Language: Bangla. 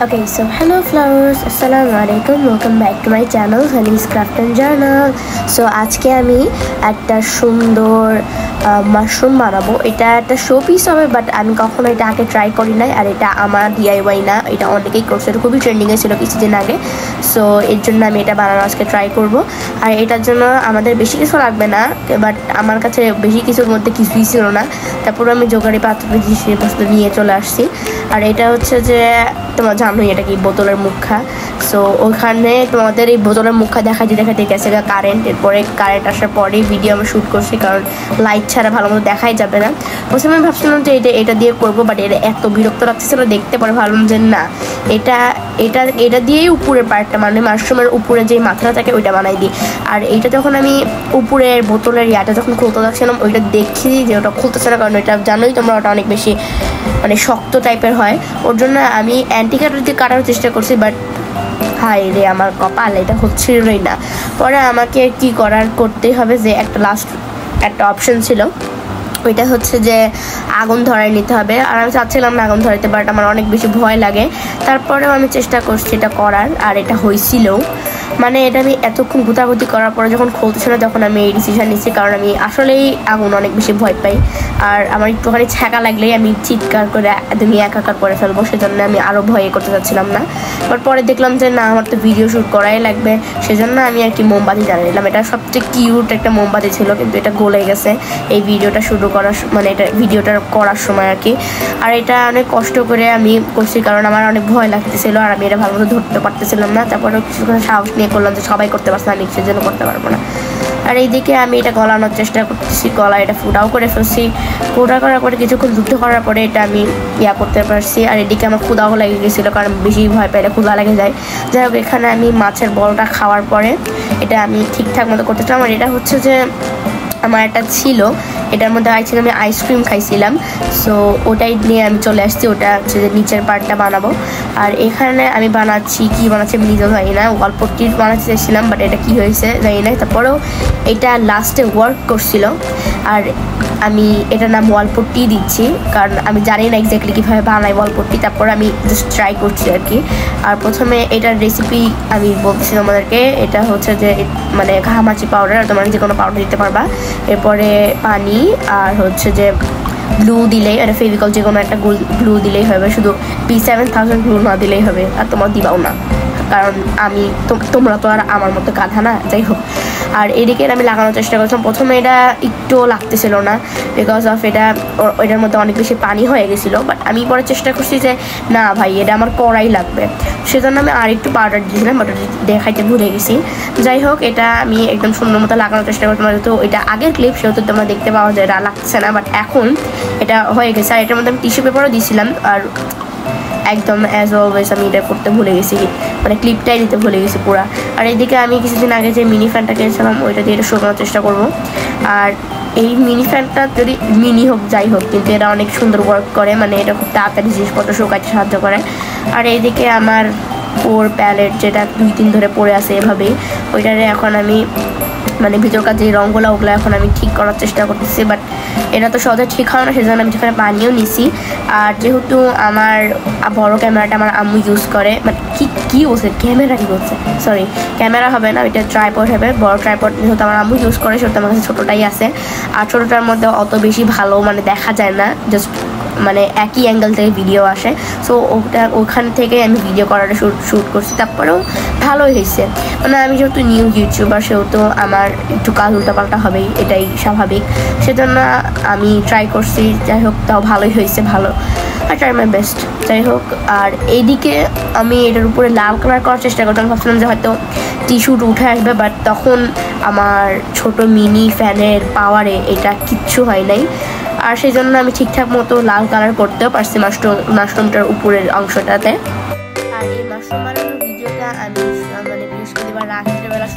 Okay, so hello flowers, assalamualaikum, welcome back to my channel Honey's Craft and Journal. So আজকে আমি একটা সুন্দর মাশরুম বানাবো। এটা একটা শো পিস হবে, বাট আমি কখনো এটা আগে ট্রাই করি নাই। আর এটা আমার DIY না, এটা অনেকেই করছে, এটা খুবই ট্রেন্ডিংয়ে ছিল কিছুদিন আগে। সো এর জন্য আমি এটা বানানো আজকে ট্রাই করব। আর এটার জন্য আমাদের বেশি কিছু লাগবে না, বাট আমার কাছে বেশি কিছুর মধ্যে কিছুই ছিল না। তারপর আমি জোগাড়ি পাত্র জিনিসপত্র নিয়ে চলে আসছি। আর এটা হচ্ছে যে তোমরা জানোই এটা কি বোতলের মুখা। সো ওখানে তোমাদের এই বোতলের মুখা দেখাতে গেছে কারেন্ট। এরপরে কারেন্ট আসার পরেই ভিডিও আমি শ্যুট করছি, কারণ লাইট ছাড়া ভালো মতো দেখাই যাবে না। প্রথমে আমি ভাবছিলাম যে এটা দিয়ে করবো, বাট এটা এত বিরক্ত লাগতেছিল দেখতে, পরে ভাবলাম যে না, এটা দিয়েই উপরের পার্টটা, মানে মাশরুমের উপরে যে মাথাটা থাকে ওইটা বানাই দিই। আর এইটা যখন আমি উপরের বোতলের ইয়াটা যখন খুলতে যাচ্ছিলাম, ওইটা দেখি যে ওটা খুলতেছে না, কারণ ওইটা জানোই তোমরা ওটা অনেক বেশি মানে শক্ত টাইপের হয়। ওর জন্য আমি অ্যান্টি কাটার দিয়ে কাটার চেষ্টা করছি, বাট হায় রে আমার কপাল, এটা হচ্ছিলই না। পরে আমাকে কি করতেই হবে যে একটা অপশন ছিল, ওইটা হচ্ছে যে আগুন ধরায় নিতে হবে। আর আমি চাচ্ছিলাম না আগুন ধরাইতে, বাট আমার অনেক বেশি ভয় লাগে। তারপরেও আমি চেষ্টা করছি এটা করার, আর এটা হয়েছিল। মানে এটা আমি এতক্ষণ গুতাগুতি করার পরে যখন খুলতেছিল, তখন আমি এই ডিসিশন নিচ্ছি, কারণ আমি আসলেই আগুন অনেক বেশি ভয় পাই। আর আমার একটুখানি ছ্যাঁকা লাগলেই আমি চিৎকার করে একদমই একাকার করে ফেলবো, সেজন্য আমি আরও ভয়ে করতে চাচ্ছিলাম না। বাট পরে দেখলাম যে না, আমার তো ভিডিও শ্যুট করাই লাগবে, সেজন্য আমি আর কি মোমবাতি জ্বালিয়ে নিলাম। এটা সবচেয়ে কিউট একটা মোমবাতি ছিল, কিন্তু এটা গলে গেছে এই ভিডিওটা শুরু করার, মানে এটা ভিডিওটা করার সময় আর কি। আর এটা অনেক কষ্ট করে আমি করছি, কারণ আমার অনেক ভয় লাগতেছিল, আর আমি এটা ভালো মতো ধরতে পারতেছিলাম না। তারপরে কিছুক্ষণ সাহস নিয়ে করলাম যে সবাই করতে পারছে, আমি সেজন্য করতে পারবো না। আর এইদিকে আমি এটা গলানোর চেষ্টা করতেছি, গলা এটা ফুটাও করে ফেলছি। ফুটা করার পরে কিছুক্ষণ যুদ্ধ করার পরে এটা আমি করতে পারছি। আর এদিকে আমার ক্ষুদাও লেগে গেছিলো, কারণ বেশি ভয় পেলে ক্ষুদা লেগে যায়। যাই হোক, এখানে আমি মাছের বলটা খাওয়ার পরে এটা আমি ঠিকঠাক মতো করতে চাই। আমার এটা হচ্ছে যে আমার একটা ছিল, এটার মধ্যে আমি আইসক্রিম খাইছিলাম। সো ওটাই নিয়ে আমি চলে আসছি, ওটা হচ্ছে যে নিচের পার্টটা বানাবো। আর এখানে আমি বানাচ্ছি আমি নিজেও জানি না, ওয়ালপট্টি বানাতে চাইছিলাম, বাট এটা কী হয়েছে জানি না। তারপরেও এটা লাস্টে ওয়ার্ক করছিল। আর আমি এটার নাম ওয়ালপট্টি দিচ্ছি, কারণ আমি জানি না এক্স্যাক্টলি কীভাবে বানাই ওয়ালপট্টি। তারপর আমি জাস্ট ট্রাই করছি আর কি। আর প্রথমে এটার রেসিপি আমি বলছি তোমাদেরকে, এটা হচ্ছে যে মানে ঘামাচি পাউডার, আর তোমরা যে কোনো পাউডার দিতে পারবা। এরপরে পানি, আর হচ্ছে যে গ্লু দিলেই, এটা ফেভিকল যে কোনো একটা গ্লু দিলেই হবে, শুধু P7000 গ্লু না দিলেই হবে। আর তোমরা দিবাও না, কারণ তোমরা তো আর আমার মতো গাধা না। যাই হোক, আর এদিকে আমি লাগানোর চেষ্টা করছিলাম। প্রথমে এটা একটু লাগতেছিল না, বিকজ অফ এটার মধ্যে অনেক বেশি পানি হয়ে গেছিলো। বাট আমি পরে চেষ্টা করছি যে না ভাই, এটা আমার করাই লাগবে, সেজন্য আমি আর একটু পাউডার দিয়েছিলাম, বাট দেখাইতে ভুলে গেছি। যাই হোক, এটা আমি একদম সুন্দর মতো লাগানোর চেষ্টা করতাম। যেহেতু এটা আগের ক্লিপ, সেহেতু তোমরা দেখতে পাওয়া যায় এটা লাগছে না, বাট এখন এটা হয়ে গেছে। আর এটার মধ্যে আমি টিস্যু পেপারও দিয়েছিলাম। আর একদম অ্যাজ অলওয়েজ আমি এটা করতে ভুলে গেছি, মানে ক্লিপটাই দিতে ভুলে গেছি পুরা। আর এইদিকে আমি কিছুদিন আগে যে মিনি ফ্যানটা কিনেছিলাম, ওইটা দিয়ে এটা শোকানোর চেষ্টা করবো। আর এই মিনি ফ্যানটা যদি মিনি হোক যাই হোক, কিন্তু এটা অনেক সুন্দর ওয়ার্ক করে, মানে এটা খুব তাড়াতাড়ি জিনিসপত্র শোকাতে সাহায্য করে। আর এইদিকে আমার প্যালেট যেটা 2 দিন ধরে পড়ে আছে এভাবেই, ওইটারে এখন আমি মানে ভিতরকার যে রঙগুলো ওগুলো এখন আমি ঠিক করার চেষ্টা করতেছি। বাট এটা তো সহজে ঠিক হয় না, সেজন্য আমি সেখানে পানিও নিছি। আর যেহেতু আমার বড় ক্যামেরাটা আমার আম্মু ইউজ করে, মানে কি বলছে ক্যামেরা কি বলছে, সরি ক্যামেরা হবে না, এটা ট্রাইপড হবে। বড় ট্রাইপড যেহেতু আমার আম্মু ইউজ করে, সেহেতু আমার কাছে ছোটোটাই আছে। আর ছোটোটার মধ্যে অত বেশি ভালো মানে দেখা যায় না, জাস্ট মানে একই অ্যাঙ্গেল থেকে ভিডিও আসে। সো ওখান থেকে আমি ভিডিও করাটা শ্যুট করছি। তারপরেও ভালোই হয়েছে, মানে আমি যেহেতু নিউ ইউটিউবার, সেহেতু আমার একটু কাজ উল্টাপাল্টা হবেই, এটাই স্বাভাবিক। সেজন্য আমি ট্রাই করছি। যাই হোক, তাও ভালোই হয়েছে, ভালো। I try my best. যাই হোক, আর এইদিকে আমি এটার উপরে লাল কালার করার চেষ্টা করতাম, ভাবছিলাম যে হয়তো টিস্যুটা উঠে আসবে, বাট তখন আমার ছোট মিনি ফ্যানের পাওয়ারে এটা কিচ্ছু হয় নাই। আর সেই জন্য আমি ঠিকঠাক মতো লাল কালার করতেও পারছি মাশরুমটার উপরের অংশটাতে। আর এই মাশরুম বানানোর ভিডিওটা আমি মানে বৃহস্পতিবার রাত্রেবেলা